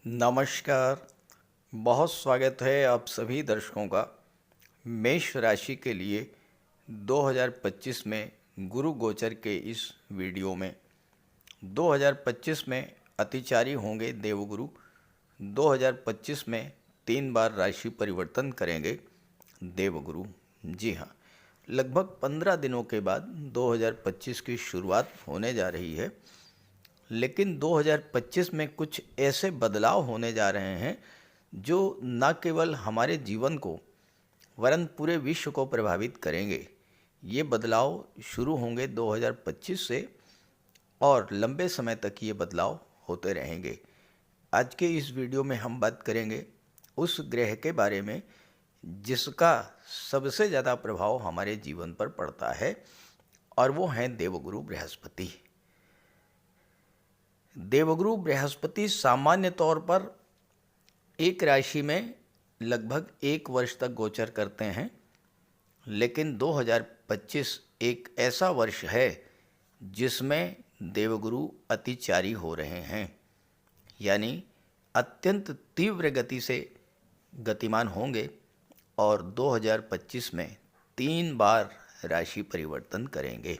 नमस्कार। बहुत स्वागत है आप सभी दर्शकों का मेष राशि के लिए 2025 में गुरु गोचर के इस वीडियो में। 2025 में अतिचारी होंगे देवगुरु। 2025 में 3 बार राशि परिवर्तन करेंगे देवगुरु। जी हाँ, लगभग 15 दिनों के बाद 2025 की शुरुआत होने जा रही है। लेकिन 2025 में कुछ ऐसे बदलाव होने जा रहे हैं जो न केवल हमारे जीवन को वरन पूरे विश्व को प्रभावित करेंगे। ये बदलाव शुरू होंगे 2025 से और लंबे समय तक ये बदलाव होते रहेंगे। आज के इस वीडियो में हम बात करेंगे उस ग्रह के बारे में जिसका सबसे ज़्यादा प्रभाव हमारे जीवन पर पड़ता है, और वो हैं देवगुरु बृहस्पति। देवगुरु बृहस्पति सामान्य तौर पर एक राशि में लगभग 1 वर्ष तक गोचर करते हैं, लेकिन 2025 एक ऐसा वर्ष है जिसमें देवगुरु अतिचारी हो रहे हैं, यानी अत्यंत तीव्र गति से गतिमान होंगे और 2025 में 3 बार राशि परिवर्तन करेंगे।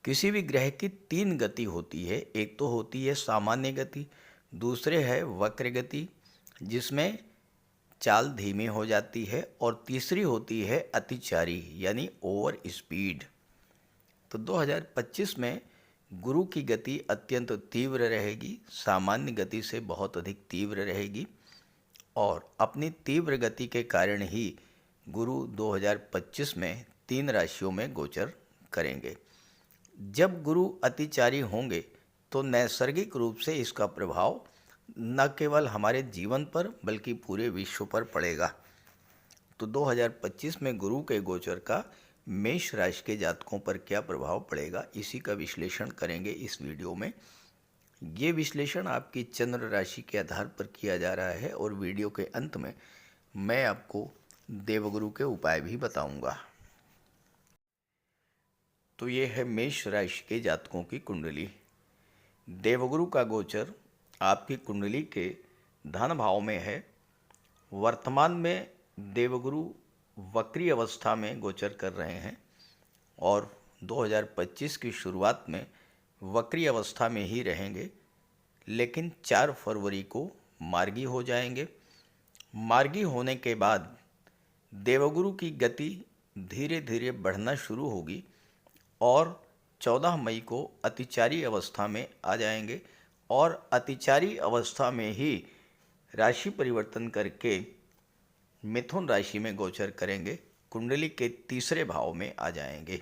किसी भी ग्रह की 3 गति होती है। एक तो होती है सामान्य गति, दूसरे है वक्र गति जिसमें चाल धीमी हो जाती है, और तीसरी होती है अतिचारी यानी ओवर स्पीड। तो 2025 में गुरु की गति अत्यंत तीव्र रहेगी, सामान्य गति से बहुत अधिक तीव्र रहेगी, और अपनी तीव्र गति के कारण ही गुरु 2025 में 3 राशियों में गोचर करेंगे। जब गुरु अतिचारी होंगे तो नैसर्गिक रूप से इसका प्रभाव न केवल हमारे जीवन पर बल्कि पूरे विश्व पर पड़ेगा। तो 2025 में गुरु के गोचर का मेष राशि के जातकों पर क्या प्रभाव पड़ेगा, इसी का विश्लेषण करेंगे इस वीडियो में। ये विश्लेषण आपकी चंद्र राशि के आधार पर किया जा रहा है, और वीडियो के अंत में मैं आपको देवगुरु के उपाय भी बताऊंगा। तो ये है मेष राशि के जातकों की कुंडली। देवगुरु का गोचर आपकी कुंडली के धन भाव में है। वर्तमान में देवगुरु वक्री अवस्था में गोचर कर रहे हैं, और 2025 की शुरुआत में वक्री अवस्था में ही रहेंगे, लेकिन 4 फरवरी को मार्गी हो जाएंगे। मार्गी होने के बाद देवगुरु की गति धीरे धीरे बढ़ना शुरू होगी और 14 मई को अतिचारी अवस्था में आ जाएंगे, और अतिचारी अवस्था में ही राशि परिवर्तन करके मिथुन राशि में गोचर करेंगे, कुंडली के तीसरे भाव में आ जाएंगे।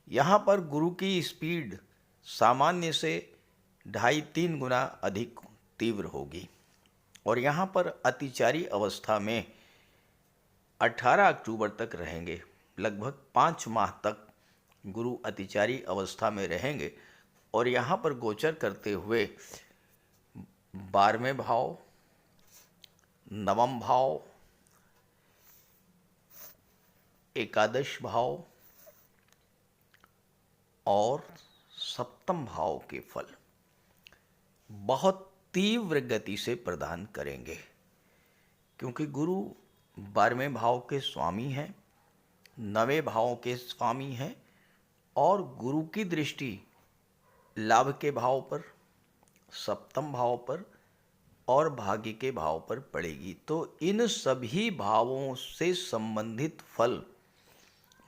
यहाँ पर गुरु की स्पीड सामान्य से 2.5-3 गुना अधिक तीव्र होगी, और यहाँ पर अतिचारी अवस्था में 18 अक्टूबर तक रहेंगे। लगभग 5 माह तक गुरु अतिचारी अवस्था में रहेंगे, और यहाँ पर गोचर करते हुए 12वें भाव, 9वें भाव, एकादश भाव और 7वें भाव के फल बहुत तीव्र गति से प्रदान करेंगे, क्योंकि गुरु 12वें भाव के स्वामी हैं, 9वें भाव के स्वामी हैं, और गुरु की दृष्टि लाभ के भाव पर, 7वें भाव पर और भाग्य के भाव पर पड़ेगी। तो इन सभी भावों से संबंधित फल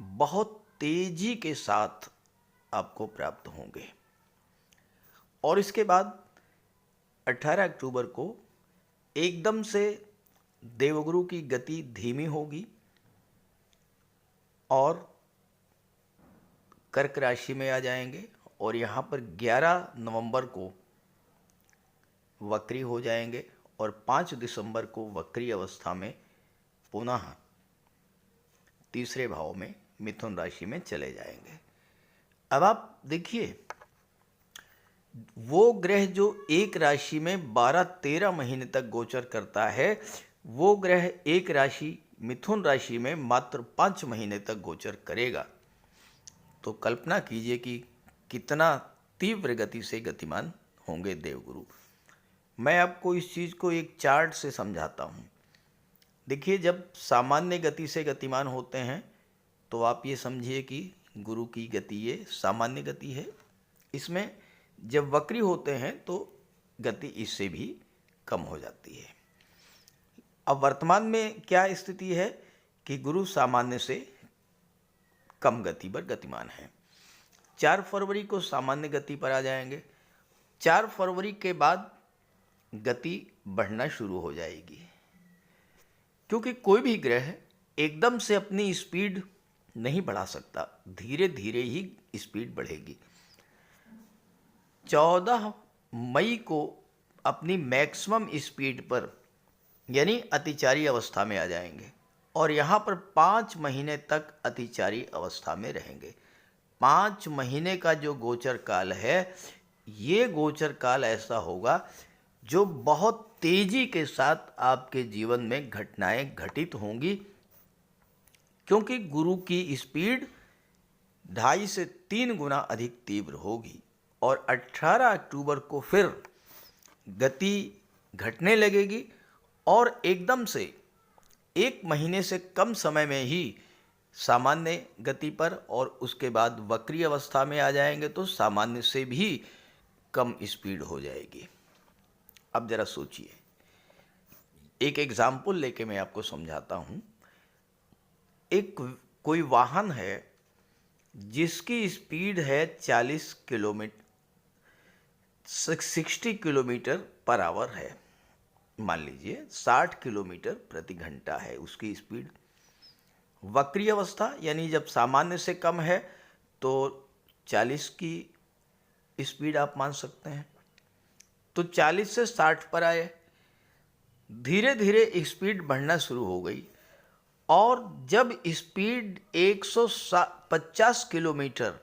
बहुत तेजी के साथ आपको प्राप्त होंगे। और इसके बाद 18 अक्टूबर को एकदम से देवगुरु की गति धीमी होगी और कर्क राशि में आ जाएंगे, और यहाँ पर 11 नवंबर को वक्री हो जाएंगे, और 5 दिसंबर को वक्री अवस्था में पुनः तीसरे भाव में मिथुन राशि में चले जाएंगे। अब आप देखिए, वो ग्रह जो एक राशि में 12-13 महीने तक गोचर करता है, वो ग्रह एक राशि मिथुन राशि में मात्र 5 महीने तक गोचर करेगा। तो कल्पना कीजिए कि कितना तीव्र गति से गतिमान होंगे देवगुरु। मैं आपको इस चीज़ को एक चार्ट से समझाता हूँ। देखिए, जब सामान्य गति से गतिमान होते हैं तो आप ये समझिए कि गुरु की गति ये सामान्य गति है। इसमें जब वक्री होते हैं तो गति इससे भी कम हो जाती है। अब वर्तमान में क्या स्थिति है कि गुरु सामान्य से कम गति पर गतिमान है। 4 फरवरी को सामान्य गति पर आ जाएंगे। 4 फरवरी के बाद गति बढ़ना शुरू हो जाएगी, क्योंकि कोई भी ग्रह एकदम से अपनी स्पीड नहीं बढ़ा सकता, धीरे धीरे ही स्पीड बढ़ेगी। 14 मई को अपनी मैक्सिमम स्पीड पर यानी अतिचारी अवस्था में आ जाएंगे और यहाँ पर 5 महीने तक अतिचारी अवस्था में रहेंगे। 5 महीने का जो गोचर काल है, ये गोचर काल ऐसा होगा जो बहुत तेजी के साथ आपके जीवन में घटनाएं घटित होंगी, क्योंकि गुरु की स्पीड 2.5 से 3 गुना अधिक तीव्र होगी और 18 अक्टूबर को फिर गति घटने लगेगी और एकदम से 1 महीने से कम समय में ही सामान्य गति पर और उसके बाद वक्री अवस्था में आ जाएंगे तो सामान्य से भी कम स्पीड हो जाएगी। अब जरा सोचिए, एक एग्जाम्पल लेके मैं आपको समझाता हूँ। एक कोई वाहन है जिसकी स्पीड है 40 किलोमीटर 60 किलोमीटर पर आवर है। मान लीजिए 60 किलोमीटर प्रति घंटा है उसकी स्पीड। वक्री अवस्था यानी जब सामान्य से कम है तो 40 की स्पीड आप मान सकते हैं। तो 40 से 60 पर आए, धीरे धीरे स्पीड बढ़ना शुरू हो गई और जब स्पीड 150 किलोमीटर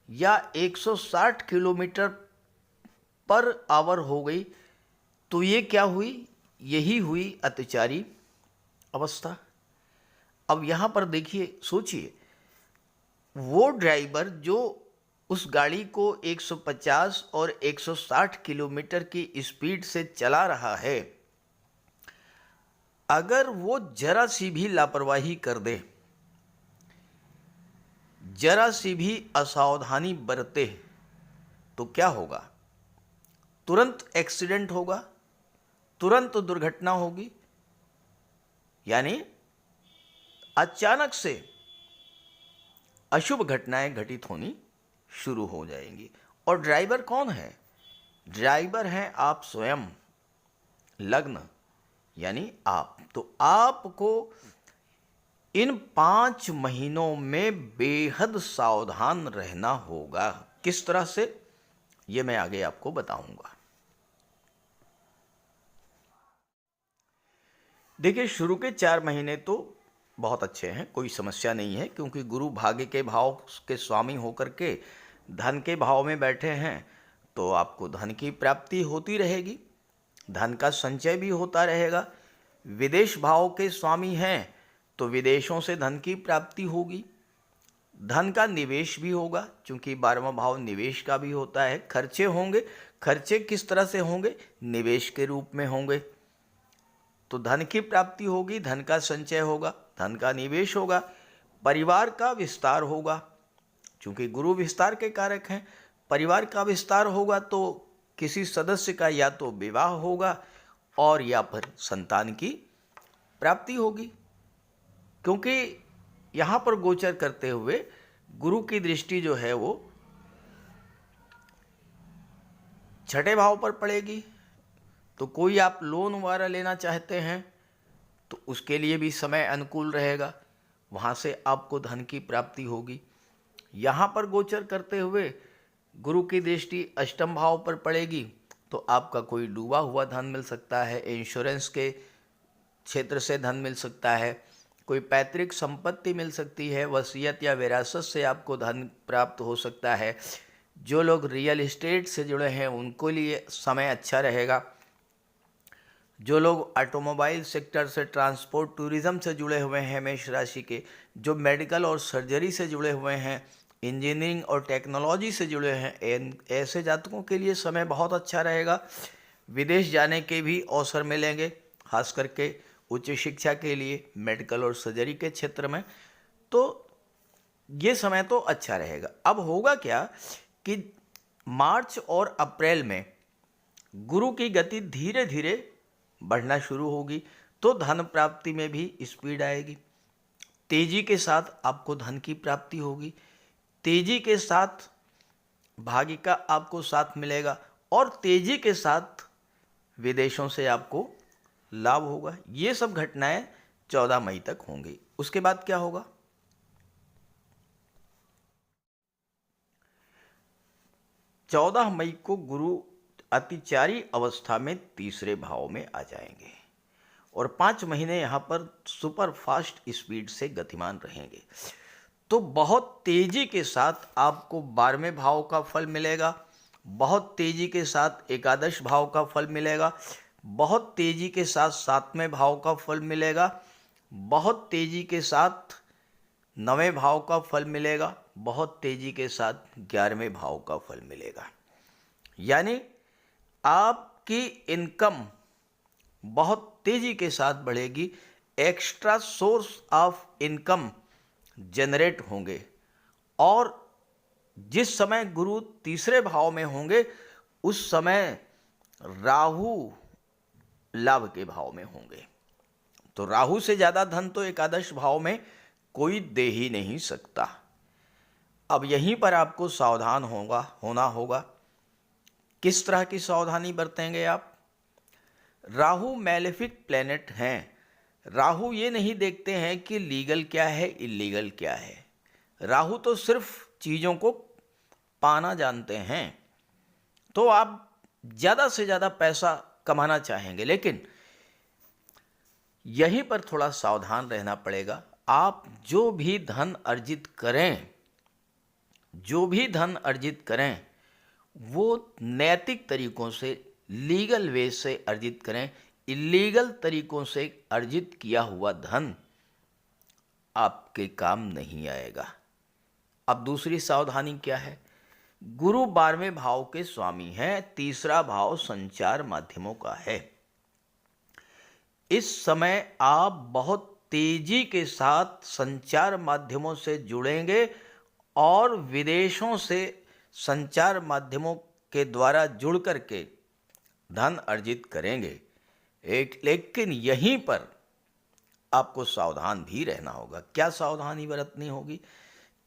या 160 किलोमीटर पर आवर हो गई तो ये क्या हुई? यही हुई अतिचारी अवस्था। अब यहाँ पर देखिए, सोचिए, वो ड्राइवर जो उस गाड़ी को 150 और 160 किलोमीटर की स्पीड से चला रहा है, अगर वो जरा सी भी लापरवाही कर दे, जरा सी भी असावधानी बरते तो क्या होगा? तुरंत एक्सीडेंट होगा, तुरंत दुर्घटना होगी। यानी अचानक से अशुभ घटनाएं घटित होनी शुरू हो जाएंगी। और ड्राइवर कौन है? ड्राइवर हैं आप स्वयं, लग्न यानी आप। तो आपको इन 5 महीनों में बेहद सावधान रहना होगा। किस तरह से, ये मैं आगे आपको बताऊंगा। देखिए, शुरू के 4 महीने तो बहुत अच्छे हैं, कोई समस्या नहीं है, क्योंकि गुरु भाग्य के भाव के स्वामी होकर के धन के भाव में बैठे हैं तो आपको धन की प्राप्ति होती रहेगी, धन का संचय भी होता रहेगा। विदेश भाव के स्वामी हैं तो विदेशों से धन की प्राप्ति होगी, धन का निवेश भी होगा, क्योंकि 12वां भाव निवेश का भी होता है। खर्चे होंगे, खर्चे किस तरह से होंगे? निवेश के रूप में होंगे। तो धन की प्राप्ति होगी, धन का संचय होगा, धन का निवेश होगा, परिवार का विस्तार होगा, क्योंकि गुरु विस्तार के कारक हैं। परिवार का विस्तार होगा तो किसी सदस्य का या तो विवाह होगा और या फिर संतान की प्राप्ति होगी, क्योंकि यहाँ पर गोचर करते हुए गुरु की दृष्टि जो है वो 6ठे भाव पर पड़ेगी। तो कोई आप लोन वगैरह लेना चाहते हैं तो उसके लिए भी समय अनुकूल रहेगा, वहाँ से आपको धन की प्राप्ति होगी। यहाँ पर गोचर करते हुए गुरु की दृष्टि 8म भाव पर पड़ेगी तो आपका कोई डूबा हुआ धन मिल सकता है, इंश्योरेंस के क्षेत्र से धन मिल सकता है, कोई पैतृक संपत्ति मिल सकती है, वसीयत या विरासत से आपको धन प्राप्त हो सकता है। जो लोग रियल एस्टेट से जुड़े हैं उनको लिए समय अच्छा रहेगा। जो लोग ऑटोमोबाइल सेक्टर से, ट्रांसपोर्ट टूरिज्म से जुड़े हुए हैं मेष राशि के, जो मेडिकल और सर्जरी से जुड़े हुए हैं, इंजीनियरिंग और टेक्नोलॉजी से जुड़े हैं, ऐसे जातकों के लिए समय बहुत अच्छा रहेगा। विदेश जाने के भी अवसर मिलेंगे, खास करके उच्च शिक्षा के लिए, मेडिकल और सर्जरी के क्षेत्र में। तो ये समय तो अच्छा रहेगा। अब होगा क्या कि मार्च और अप्रैल में गुरु की गति धीरे धीरे बढ़ना शुरू होगी, तो धन प्राप्ति में भी स्पीड आएगी। तेजी के साथ आपको धन की प्राप्ति होगी, तेजी के साथ भाग्य का आपको साथ मिलेगा, और तेजी के साथ विदेशों से आपको लाभ होगा। ये सब घटनाएं 14 मई तक होंगी। उसके बाद क्या होगा? 14 मई को गुरु अतिचारी अवस्था में तीसरे भाव में आ जाएंगे और 5 महीने यहाँ पर सुपर फास्ट स्पीड से गतिमान रहेंगे। तो बहुत तेजी के साथ आपको 12वें भाव का फल मिलेगा, बहुत तेजी के साथ एकादश भाव का फल मिलेगा, बहुत तेजी के साथ 7वें भाव का फल मिलेगा, बहुत तेजी के साथ 9वें भाव का फल मिलेगा, बहुत तेजी के साथ 11वें भाव का फल मिलेगा। यानी आपकी इनकम बहुत तेजी के साथ बढ़ेगी, extra source of income generate होंगे। और जिस समय गुरु तीसरे भाव में होंगे उस समय राहु लाभ के भाव में होंगे। तो राहु से ज़्यादा धन तो एकादश भाव में कोई दे ही नहीं सकता। अब यहीं पर आपको सावधान होना होगा। किस तरह की सावधानी बरतेंगे आप? राहु मैलेफिक प्लेनेट हैं। राहु ये नहीं देखते हैं कि लीगल क्या है, इलीगल क्या है। राहु तो सिर्फ चीज़ों को पाना जानते हैं। तो आप ज़्यादा से ज़्यादा पैसा कमाना चाहेंगे, लेकिन यहीं पर थोड़ा सावधान रहना पड़ेगा। आप जो भी धन अर्जित करें वो नैतिक तरीकों से, लीगल वे से अर्जित करें। इलीगल तरीकों से अर्जित किया हुआ धन आपके काम नहीं आएगा। अब दूसरी सावधानी क्या है? गुरु 12वें भाव के स्वामी हैं, तीसरा भाव संचार माध्यमों का है। इस समय आप बहुत तेजी के साथ संचार माध्यमों से जुड़ेंगे और विदेशों से संचार माध्यमों के द्वारा जुड़ करके धन अर्जित करेंगे। लेकिन यहीं पर आपको सावधान भी रहना होगा। क्या सावधानी बरतनी होगी?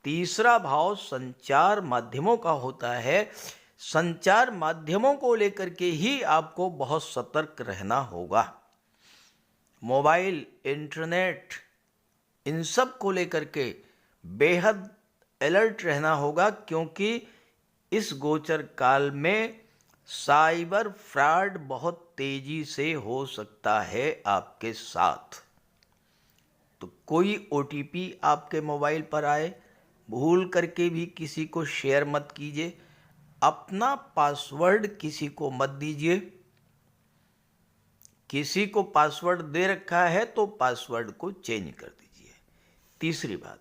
तीसरा भाव संचार माध्यमों का होता है। संचार माध्यमों को लेकर के ही आपको बहुत सतर्क रहना होगा। मोबाइल, इंटरनेट, इन सब को लेकर के बेहद अलर्ट रहना होगा, क्योंकि इस गोचर काल में साइबर फ्रॉड बहुत तेजी से हो सकता है आपके साथ। तो कोई OTP आपके मोबाइल पर आए, भूल करके भी किसी को शेयर मत कीजिए। अपना पासवर्ड किसी को मत दीजिए। किसी को पासवर्ड दे रखा है तो पासवर्ड को चेंज कर दीजिए। तीसरी बात,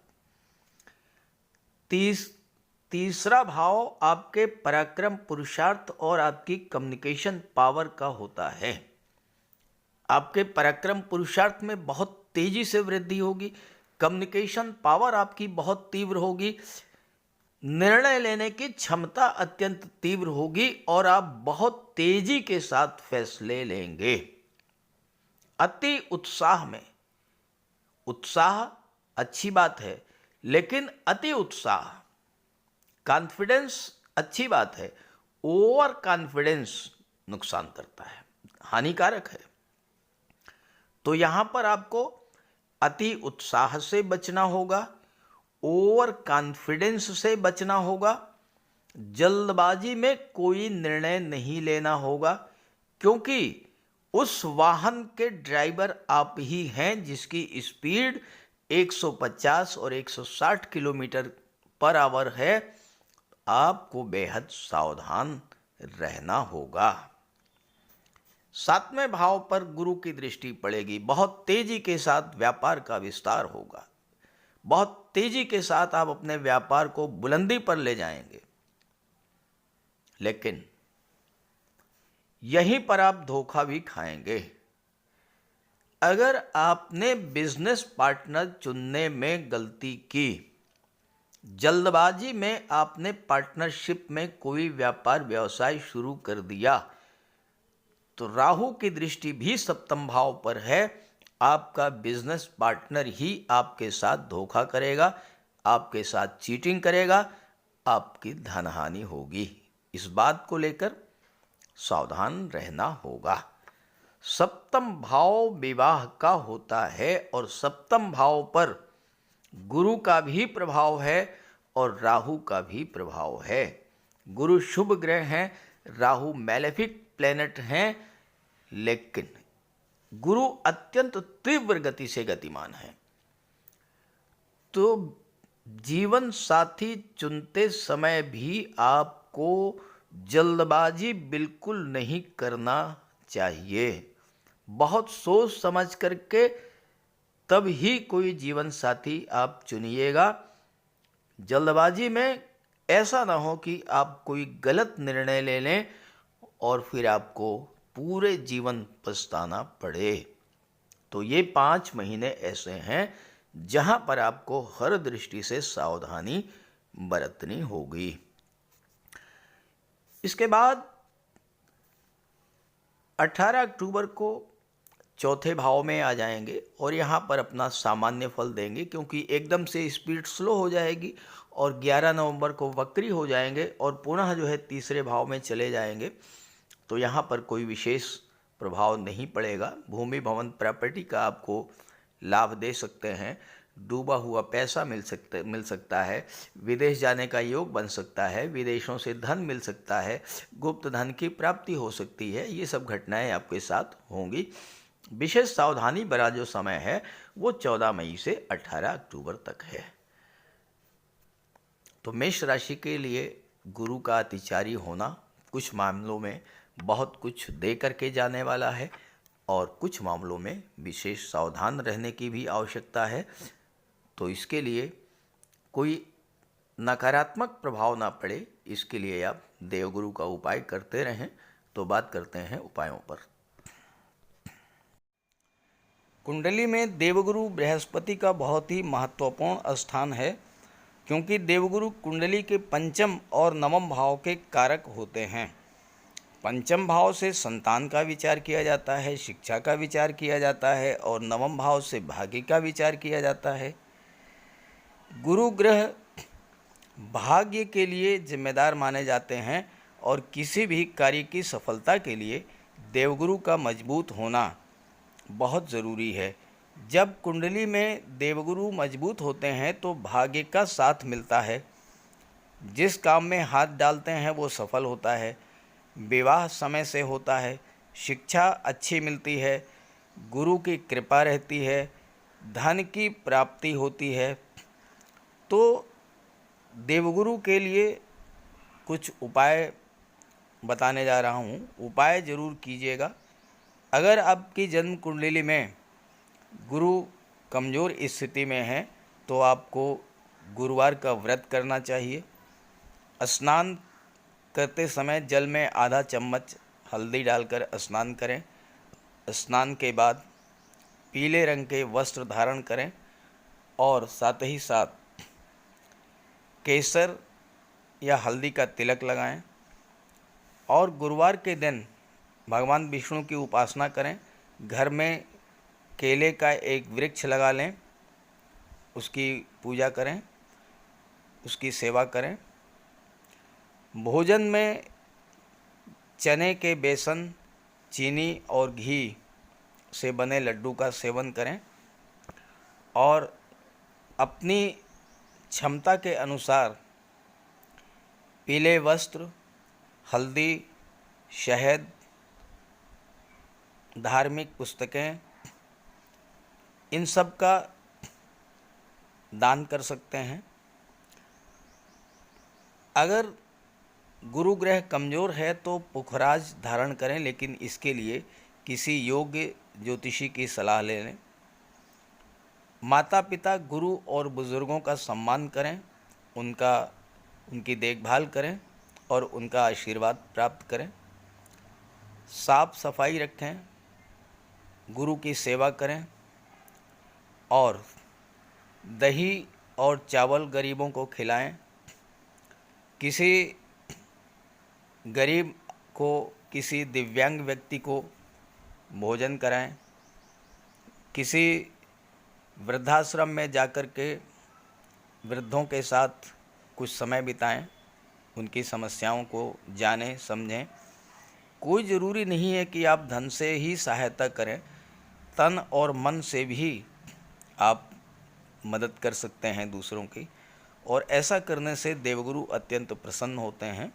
तीसरा भाव आपके पराक्रम, पुरुषार्थ और आपकी कम्युनिकेशन पावर का होता है। आपके पराक्रम पुरुषार्थ में बहुत तेजी से वृद्धि होगी, कम्युनिकेशन पावर आपकी बहुत तीव्र होगी, निर्णय लेने की क्षमता अत्यंत तीव्र होगी और आप बहुत तेजी के साथ फैसले लेंगे। अति उत्साह में, उत्साह अच्छी बात है, लेकिन अति उत्साह, कॉन्फिडेंस अच्छी बात है, ओवर कॉन्फिडेंस नुकसान करता है, हानिकारक है। तो यहां पर आपको अति उत्साह से बचना होगा, ओवर कॉन्फिडेंस से बचना होगा, जल्दबाजी में कोई निर्णय नहीं लेना होगा, क्योंकि उस वाहन के ड्राइवर आप ही हैं जिसकी स्पीड 150 और 160 किलोमीटर पर आवर है। आपको बेहद सावधान रहना होगा। 7वें भाव पर गुरु की दृष्टि पड़ेगी, बहुत तेजी के साथ व्यापार का विस्तार होगा, बहुत तेजी के साथ आप अपने व्यापार को बुलंदी पर ले जाएंगे। लेकिन यहीं पर आप धोखा भी खाएंगे। अगर आपने बिजनेस पार्टनर चुनने में गलती की, जल्दबाजी में आपने पार्टनरशिप में कोई व्यापार व्यवसाय शुरू कर दिया, तो राहु की दृष्टि भी सप्तम भाव पर है। आपका बिजनेस पार्टनर ही आपके साथ धोखा करेगा, आपके साथ चीटिंग करेगा, आपकी धनहानि होगी। इस बात को लेकर सावधान रहना होगा। सप्तम भाव विवाह का होता है और सप्तम भाव पर गुरु का भी प्रभाव है और राहु का भी प्रभाव है। गुरु शुभ ग्रह हैं, राहु मैलेफिक प्लेनेट हैं, लेकिन गुरु अत्यंत तीव्र गति से गतिमान है। तो जीवन साथी चुनते समय भी आपको जल्दबाजी बिल्कुल नहीं करना चाहिए। बहुत सोच समझ करके तब ही कोई जीवन साथी आप चुनिएगा। जल्दबाजी में ऐसा ना हो कि आप कोई गलत निर्णय ले लें और फिर आपको पूरे जीवन पछताना पड़े। तो ये 5 महीने ऐसे हैं जहां पर आपको हर दृष्टि से सावधानी बरतनी होगी। इसके बाद 18 अक्टूबर को चौथे भाव में आ जाएंगे और यहाँ पर अपना सामान्य फल देंगे, क्योंकि एकदम से स्पीड स्लो हो जाएगी और 11 नवंबर को वक्री हो जाएंगे और पुनः जो है तीसरे भाव में चले जाएंगे। तो यहाँ पर कोई विशेष प्रभाव नहीं पड़ेगा। भूमि भवन प्रॉपर्टी का आपको लाभ दे सकते हैं, डूबा हुआ पैसा मिल सकता है, विदेश जाने का योग बन सकता है, विदेशों से धन मिल सकता है, गुप्त धन की प्राप्ति हो सकती है। ये सब घटनाएं आपके साथ होंगी। विशेष सावधानी भरा जो समय है वो 14 मई से 18 अक्टूबर तक है। तो मेष राशि के लिए गुरु का अतिचारी होना कुछ मामलों में बहुत कुछ दे करके जाने वाला है और कुछ मामलों में विशेष सावधान रहने की भी आवश्यकता है। तो इसके लिए कोई नकारात्मक प्रभाव ना पड़े, इसके लिए आप देवगुरु का उपाय करते रहें। तो बात करते हैं उपायों पर। कुंडली में देवगुरु बृहस्पति का बहुत ही महत्वपूर्ण स्थान है, क्योंकि देवगुरु कुंडली के पंचम और नवम भाव के कारक होते हैं। पंचम भाव से संतान का विचार किया जाता है, शिक्षा का विचार किया जाता है और नवम भाव से भाग्य का विचार किया जाता है। गुरु ग्रह भाग्य के लिए जिम्मेदार माने जाते हैं और किसी भी कार्य की सफलता के लिए देवगुरु का मजबूत होना बहुत ज़रूरी है। जब कुंडली में देवगुरु मजबूत होते हैं तो भाग्य का साथ मिलता है, जिस काम में हाथ डालते हैं वो सफल होता है, विवाह समय से होता है, शिक्षा अच्छी मिलती है, गुरु की कृपा रहती है, धन की प्राप्ति होती है। तो देवगुरु के लिए कुछ उपाय बताने जा रहा हूँ, उपाय ज़रूर कीजिएगा। अगर आपकी जन्म कुंडली में गुरु कमज़ोर स्थिति में है तो आपको गुरुवार का व्रत करना चाहिए। स्नान करते समय जल में आधा चम्मच हल्दी डालकर स्नान करें। स्नान के बाद पीले रंग के वस्त्र धारण करें और साथ ही साथ केसर या हल्दी का तिलक लगाएं और गुरुवार के दिन भगवान विष्णु की उपासना करें। घर में केले का एक वृक्ष लगा लें, उसकी पूजा करें, उसकी सेवा करें। भोजन में चने के बेसन, चीनी और घी से बने लड्डू का सेवन करें और अपनी क्षमता के अनुसार पीले वस्त्र, हल्दी, शहद, धार्मिक पुस्तकें, इन सब का दान कर सकते हैं। अगर गुरु ग्रह कमज़ोर है तो पुखराज धारण करें, लेकिन इसके लिए किसी योग्य ज्योतिषी की सलाह ले लें। माता पिता, गुरु और बुज़ुर्गों का सम्मान करें, उनकी देखभाल करें और उनका आशीर्वाद प्राप्त करें। साफ सफाई रखें, गुरु की सेवा करें और दही और चावल गरीबों को खिलाएं। किसी गरीब को, किसी दिव्यांग व्यक्ति को भोजन कराएं। किसी वृद्धाश्रम में जाकर के वृद्धों के साथ कुछ समय बिताएं, उनकी समस्याओं को जानें समझें। कोई ज़रूरी नहीं है कि आप धन से ही सहायता करें, तन और मन से भी आप मदद कर सकते हैं दूसरों की, और ऐसा करने से देवगुरु अत्यंत प्रसन्न होते हैं।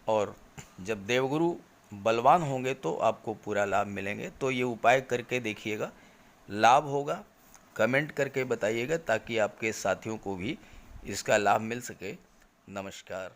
और जब देवगुरु बलवान होंगे तो आपको पूरा लाभ मिलेंगे। तो ये उपाय करके देखिएगा, लाभ होगा। कमेंट करके बताइएगा ताकि आपके साथियों को भी इसका लाभ मिल सके। नमस्कार।